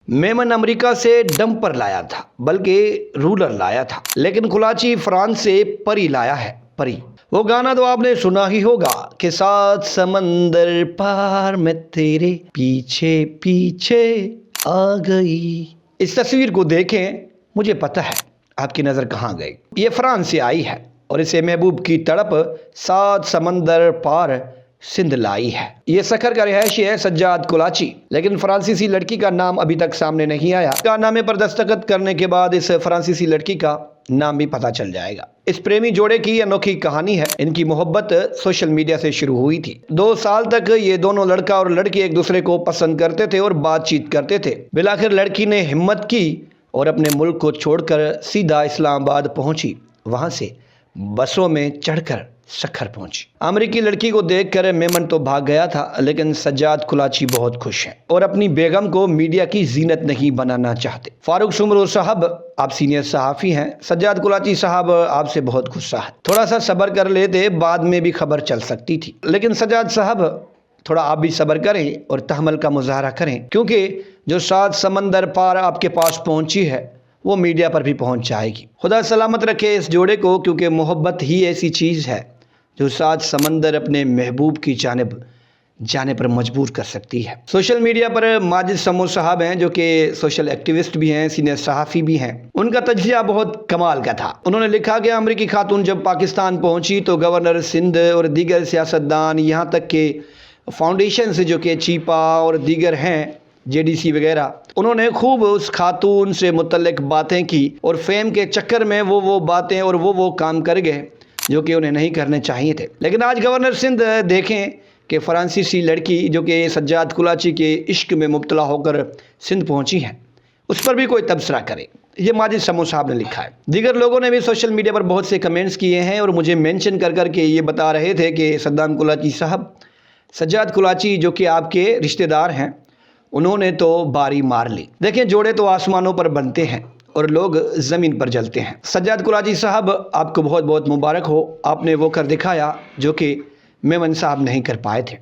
Memon America से dumper लाया था, बल्कि रूलर लाया था, लेकिन कुलाची फ्रांस से परी लाया है। परी, वो गाना तो आपने सुना ही होगा कि सात समंदर पार मैं तेरे पीछे पीछे आ गई। इस तस्वीर को देखें, मुझे पता है आपकी नज़र कहाँ गई। ये फ्रांस से आई है और इसे महबूब की तड़प सात समंदर पार सिंध लाई है। ये सखर का रिहायशी है सज्जाद कुलाची, लेकिन फ्रांसीसी लड़की का नाम अभी तक सामने नहीं आया। कारनामे पर दस्तखत करने के बाद इस फ्रांसीसी लड़की का नाम भी पता चल जाएगा। इस प्रेमी जोड़े की अनोखी कहानी है। इनकी मोहब्बत सोशल मीडिया से शुरू हुई थी। 2 साल तक ये दोनों लड़का और लड़की एक दूसरे को पसंद करते थे और बातचीत करते थे। बिलाखिर लड़की ने हिम्मत की और अपने मुल्क को छोड़कर सीधा इस्लामाबाद पहुंची। वहां से बसों में चढ़कर सखर पहुंची। अमेरिकी लड़की को देखकर मेमन तो भाग गया था, लेकिन सज्जाद कुलाची बहुत खुश हैं और अपनी बेगम को मीडिया की जीनत नहीं बनाना चाहते। फारूक सुमरो साहब, आप सीनियर सहाफ़ी हैं। सज्जाद कुलाची साहब आपसे बहुत गुस्सा है, थोड़ा सा सब्र कर लेते, बाद में भी खबर चल सकती थी। लेकिन सज्जाद साहब, थोड़ा आप भी सब्र करें और तहम्मुल का मुजाहरा करें, क्योंकि जो 7 समंदर पार आपके पास पहुंची है वो मीडिया पर भी पहुंच जाएगी। खुदा सलामत रखे इस जोड़े को, क्योंकि मोहब्बत ही ऐसी चीज़ है जो 7 समंदर अपने महबूब की जानिब जाने पर मजबूर कर सकती है। सोशल मीडिया पर माजिद समो साहब हैं, जो कि सोशल एक्टिविस्ट भी हैं, सीनियर सहाफ़ी भी हैं। उनका तज्ज़िया बहुत कमाल का था। उन्होंने लिखा कि अमेरिकी खातून जब पाकिस्तान पहुंची तो गवर्नर सिंध और दीगर सियासतदान, यहाँ तक के फाउंडेशन से जो कि चीपा और दीगर हैं, जेडीसी वगैरह, उन्होंने खूब उस खातून से मुतल्लिक बातें की और फेम के चक्कर में वो बातें और वो काम कर गए जो कि उन्हें नहीं करने चाहिए थे। लेकिन आज गवर्नर सिंध देखें कि फ्रांसीसी लड़की जो कि सज्जाद कुलाची के इश्क में मुब्तला होकर सिंध पहुंची है, उस पर भी कोई तबसरा करे। ये माजिद समो साहब ने लिखा है। दीगर लोगों ने भी सोशल मीडिया पर बहुत से कमेंट्स किए हैं और मुझे मेंशन कर के ये बता रहे थे कि सद्दाम कुलाची साहब, सज्जाद कुलाची जो कि आपके रिश्तेदार हैं, उन्होंने तो बारी मार ली। देखें, जोड़े तो आसमानों पर बनते हैं और लोग ज़मीन पर जलते हैं। सज्जाद कुलाची साहब, आपको बहुत बहुत मुबारक हो। आपने वो कर दिखाया जो कि मेमन साहब नहीं कर पाए थे।